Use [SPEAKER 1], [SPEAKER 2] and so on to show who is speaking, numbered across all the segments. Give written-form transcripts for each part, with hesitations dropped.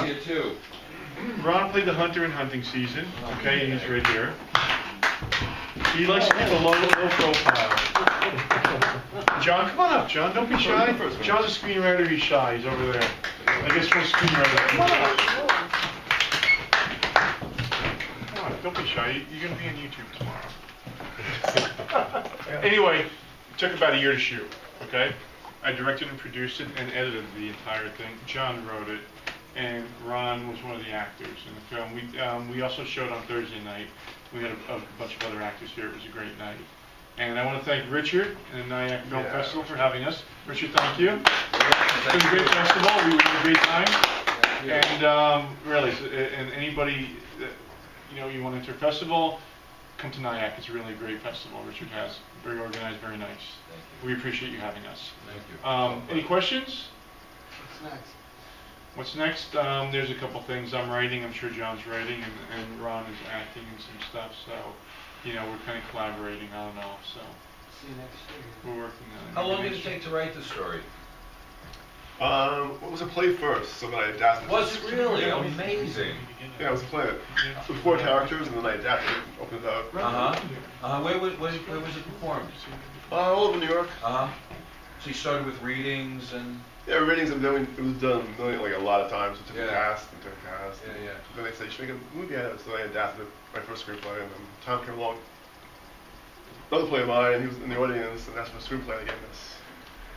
[SPEAKER 1] here too.
[SPEAKER 2] Ron played the hunter in Hunting Season, okay, and he's right here. He likes to keep a low profile. John, come on up, John. Don't be shy. John's a screenwriter. He's shy. He's over there. I guess we're screenwriter. Come on. Don't be shy. You're going to be on YouTube tomorrow. Anyway, it took about a year to shoot, okay? I directed and produced it and edited the entire thing. John wrote it, and Ron was one of the actors in the film. We also showed on Thursday night. We had a bunch of other actors here. It was a great night. And I want to thank Richard and the Nyack Film Festival for having us. Richard, thank you. It's been a great festival. We had a great time. And really, and anybody that, you want to enter a festival, come to Nyack. It's a really great festival. Richard has very organized, very nice.
[SPEAKER 1] Thank you.
[SPEAKER 2] We appreciate you having us.
[SPEAKER 1] Thank you.
[SPEAKER 2] Any questions?
[SPEAKER 3] What's next?
[SPEAKER 2] What's next? There's a couple things I'm writing. I'm sure John's writing, and Ron is acting and some stuff. So, we're kind of collaborating on and off. So,
[SPEAKER 3] See you next year.
[SPEAKER 2] we're working on it.
[SPEAKER 1] How long did it take to write the story?
[SPEAKER 4] It was a play first, so then I adapted it.
[SPEAKER 1] Was it really? Amazing.
[SPEAKER 4] Yeah, it was a play. With 4 characters, and then I adapted it and opened it up.
[SPEAKER 1] Where was it performed?
[SPEAKER 4] All over New York.
[SPEAKER 1] So you started with readings and.
[SPEAKER 4] Yeah, readings. It was done like a lot of times. It took a cast and took a cast.
[SPEAKER 1] Yeah.
[SPEAKER 4] Then they said you should make a movie out of it, so I adapted my first screenplay, and then Tom came along. Another play of mine. He was in the audience, and that's my screenplay again.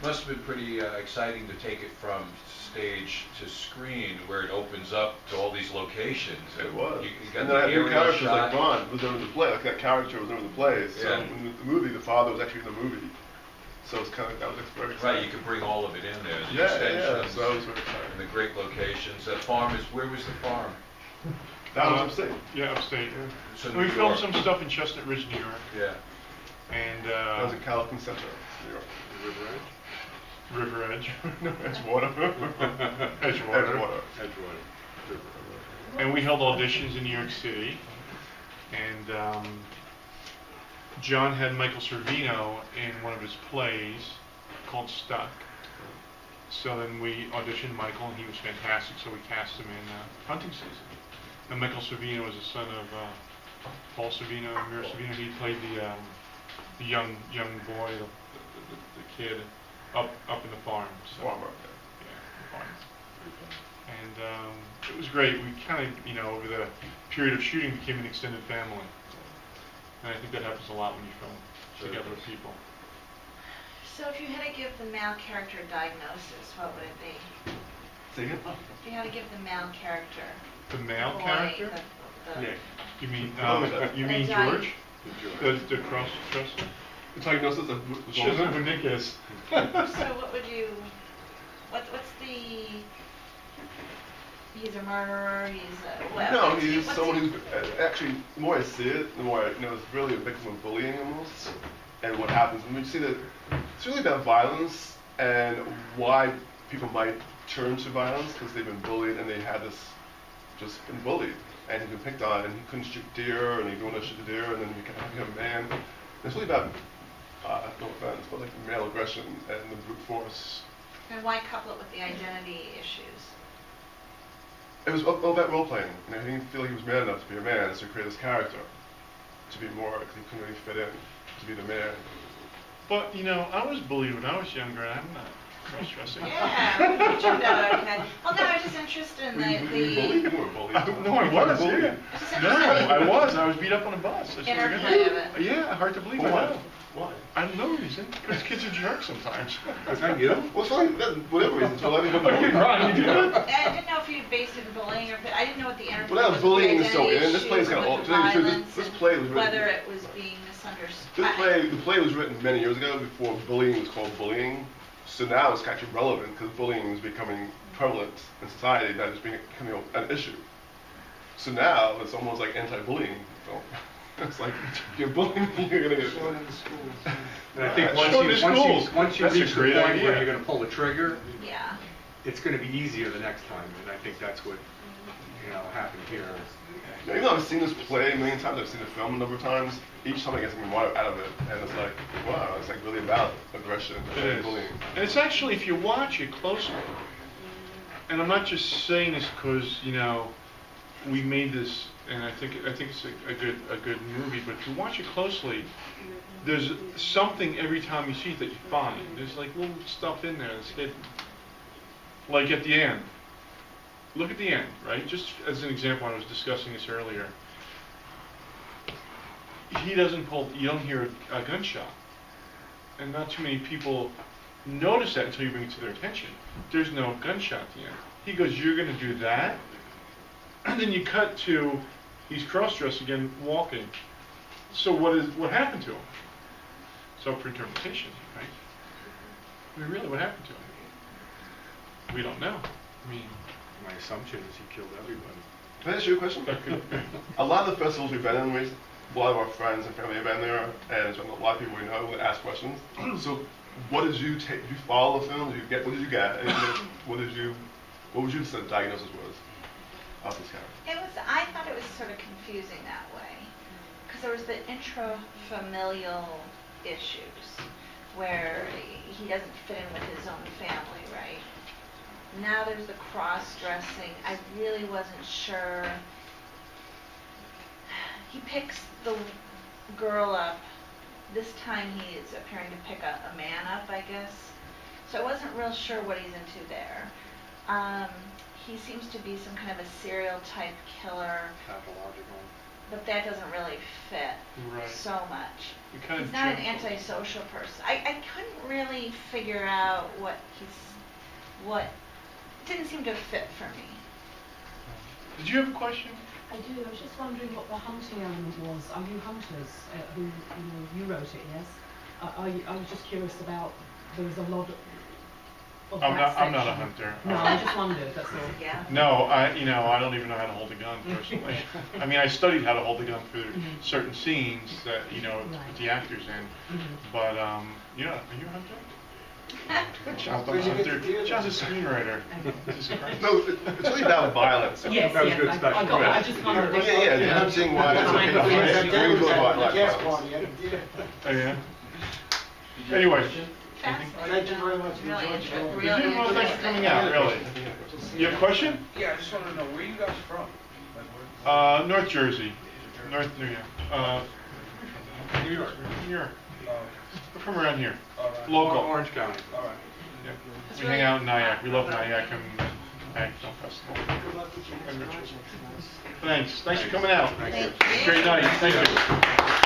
[SPEAKER 1] Must have been pretty exciting to take it from stage to screen, where it opens up to all these locations.
[SPEAKER 4] It was.
[SPEAKER 1] You got
[SPEAKER 4] and then I had new characters
[SPEAKER 1] shot.
[SPEAKER 4] like Ron was over the play. Like that character was over the play. So in the movie, the father was actually in the movie. So it's kind of that was very exciting.
[SPEAKER 1] Right, you could bring all of it in there. The
[SPEAKER 4] Yeah.
[SPEAKER 1] extensions
[SPEAKER 4] So that was very exciting.
[SPEAKER 1] and the great locations. That farm is. Where was the farm?
[SPEAKER 4] That was upstate.
[SPEAKER 2] Yeah, upstate.
[SPEAKER 1] So
[SPEAKER 2] We
[SPEAKER 1] New
[SPEAKER 2] filmed
[SPEAKER 1] York.
[SPEAKER 2] some stuff in Chestnut Ridge, New York.
[SPEAKER 1] Yeah.
[SPEAKER 4] I
[SPEAKER 2] And
[SPEAKER 4] was in California Center, New York.
[SPEAKER 2] River Edge.
[SPEAKER 4] No, Edgewater.
[SPEAKER 2] Edgewater. And we held auditions in New York City. And John had Michael Servino in one of his plays called Stuck. So then we auditioned Michael, and he was fantastic, so we cast him in Hunting Season. And Michael Servino was the son of Paul Servino and Mira Servino. He played the young boy, the kid up in the farm. So,
[SPEAKER 4] Farmer.
[SPEAKER 2] yeah, the farm. And it was great. We kind of, over the period of shooting, became an extended family. And I think that happens a lot when you film together with people.
[SPEAKER 5] So if you had to give the male character a diagnosis, what would it be?
[SPEAKER 4] Say again?
[SPEAKER 5] If you had to give the male character.
[SPEAKER 2] The male
[SPEAKER 5] boy,
[SPEAKER 2] character?
[SPEAKER 5] the-
[SPEAKER 2] You mean
[SPEAKER 5] The
[SPEAKER 2] George? The cross-dresser?
[SPEAKER 4] The diagnosis of
[SPEAKER 2] She doesn't know who Nick is.
[SPEAKER 5] So what would you, what's the, he's a murderer, he's a, what?
[SPEAKER 4] No,
[SPEAKER 5] what's he-
[SPEAKER 4] he's
[SPEAKER 5] what's
[SPEAKER 4] someone
[SPEAKER 5] he-
[SPEAKER 4] who's actually, the more I see it, the more it's really a victim of bullying almost. And what happens when you see that it's really about violence and why people might turn to violence because they've been bullied and they had just been bullied and he's been picked on and he couldn't shoot deer and he didn't want to shoot the deer and then he became a man. And it's really about, no offense, but like male aggression and the brute force.
[SPEAKER 5] And why couple it with the identity issues?
[SPEAKER 4] It was all about role playing. He didn't feel like he was man enough to be a man, so he created this character to be more, because he couldn't really fit in, to be the man.
[SPEAKER 2] But, I was bullied when I was younger, and I'm not cross-dressing.
[SPEAKER 5] Yeah, it turned out okay. Well, no, I was just interested in
[SPEAKER 4] Were you bullied? You weren't bullied.
[SPEAKER 2] No, I was. Yeah. No, I was. I was beat up on a bus.
[SPEAKER 5] Interplay of it.
[SPEAKER 2] Yeah, hard to believe.
[SPEAKER 4] Why?
[SPEAKER 2] I know.
[SPEAKER 4] Why?
[SPEAKER 2] I have no reason. Because kids are jerks sometimes.
[SPEAKER 4] Is that you? What's wrong? Whatever reason. So let me
[SPEAKER 2] Okay, Ron, you do it?
[SPEAKER 5] I didn't know if you based it in bullying or if I didn't know what the interplay
[SPEAKER 4] Well, that
[SPEAKER 5] was.
[SPEAKER 4] bullying
[SPEAKER 5] with
[SPEAKER 4] is so
[SPEAKER 5] the
[SPEAKER 4] in. This play is kind of
[SPEAKER 5] identity
[SPEAKER 4] old.
[SPEAKER 5] issues,
[SPEAKER 4] This
[SPEAKER 5] with the
[SPEAKER 4] this play was
[SPEAKER 5] violence,
[SPEAKER 4] written.
[SPEAKER 5] whether it was being misunderstood.
[SPEAKER 4] The play was written many years ago before bullying was called bullying. So now it's actually relevant because bullying is becoming prevalent in society. That is becoming an issue. So now it's almost like anti-bullying. So it's like you're bullying me, you're gonna get.
[SPEAKER 3] Show it in the schools.
[SPEAKER 6] And I think
[SPEAKER 4] Show it in schools.
[SPEAKER 6] once you
[SPEAKER 2] That's a
[SPEAKER 6] reach the
[SPEAKER 2] great
[SPEAKER 6] point
[SPEAKER 2] idea.
[SPEAKER 6] where you're going to pull the trigger,
[SPEAKER 5] Yeah.
[SPEAKER 6] it's going to be easier the next time. And I think that's what happened here.
[SPEAKER 4] Even though I've seen this play a million times, I've seen the film a number of times. Each time I get something more out of it, and it's like, wow, it's like really about aggression
[SPEAKER 2] It
[SPEAKER 4] and
[SPEAKER 2] is.
[SPEAKER 4] bullying.
[SPEAKER 2] And it's actually, if you watch it closely, and I'm not just saying this because, you know, we made this, and I think it's a good movie, but if you watch it closely, there's something every time you see it that you find. There's like little stuff in there that's hidden. Like at the end. Look at the end, right? Just as an example, I was discussing this earlier. You don't hear a gunshot. And not too many people notice that until you bring it to their attention. There's no gunshot at the end. He goes, "You're going to do that?" And then you cut to, he's cross-dressed again, walking. So what happened to him? It's up for interpretation, right? I mean, really, what happened to him? We don't know. I mean,
[SPEAKER 6] My assumption is he killed everybody.
[SPEAKER 4] Can I ask you a question? A lot of the festivals we've been in, a lot of our friends and family have been there, and a lot of people we know ask questions. So, what did you take? Did you follow the film? Did you get? What did you get? And what would you say the diagnosis was of this character?
[SPEAKER 5] I thought it was sort of confusing that way, because there was the intrafamilial issues where he doesn't fit in with his own family, right? Now there's the cross-dressing. I really wasn't sure. He picks the girl up. This time he is appearing to pick a man up, I guess. So I wasn't real sure what he's into there. He seems to be some kind of a serial type killer.
[SPEAKER 6] Pathological.
[SPEAKER 5] But that doesn't really fit so much. He's not an antisocial person. I couldn't really figure out what didn't seem to fit for me.
[SPEAKER 2] Did you have a question?
[SPEAKER 7] I do. I was just wondering what the hunting element was. Are you hunters? You wrote it, yes? I was just curious about, there was a lot of
[SPEAKER 2] I'm not a hunter.
[SPEAKER 7] No, I just wondered, that's all.
[SPEAKER 5] Yeah.
[SPEAKER 2] No, I don't even know how to hold a gun personally. I mean, I studied how to hold a gun for certain scenes that, with the actors in. But, are you a hunter? John's a hunter. John's a screenwriter.
[SPEAKER 4] No, it's really about violence.
[SPEAKER 7] Yes,
[SPEAKER 6] That was good stuff.
[SPEAKER 7] I just wondered.
[SPEAKER 4] Yeah, the hunting wise.
[SPEAKER 2] Oh, yeah? Anyway.
[SPEAKER 3] Thank you very much.
[SPEAKER 5] Really
[SPEAKER 3] Enjoyed
[SPEAKER 5] interesting.
[SPEAKER 3] your-
[SPEAKER 2] Really? Well, thanks for coming out, really. You have a question?
[SPEAKER 8] Yeah, I just wanted to know, where are you guys from?
[SPEAKER 2] North Jersey. North New York.
[SPEAKER 8] New York.
[SPEAKER 2] New York.
[SPEAKER 8] Oh,
[SPEAKER 2] We're from around here.
[SPEAKER 8] all right.
[SPEAKER 2] Local.
[SPEAKER 6] Orange County.
[SPEAKER 8] All right.
[SPEAKER 2] Yeah. We hang out in Nyack. We love Nyack and Nyack Film Festival.
[SPEAKER 3] Good luck with your next project.
[SPEAKER 2] Thanks. Thanks for coming out.
[SPEAKER 5] Thank you.
[SPEAKER 2] Great night. Thank you.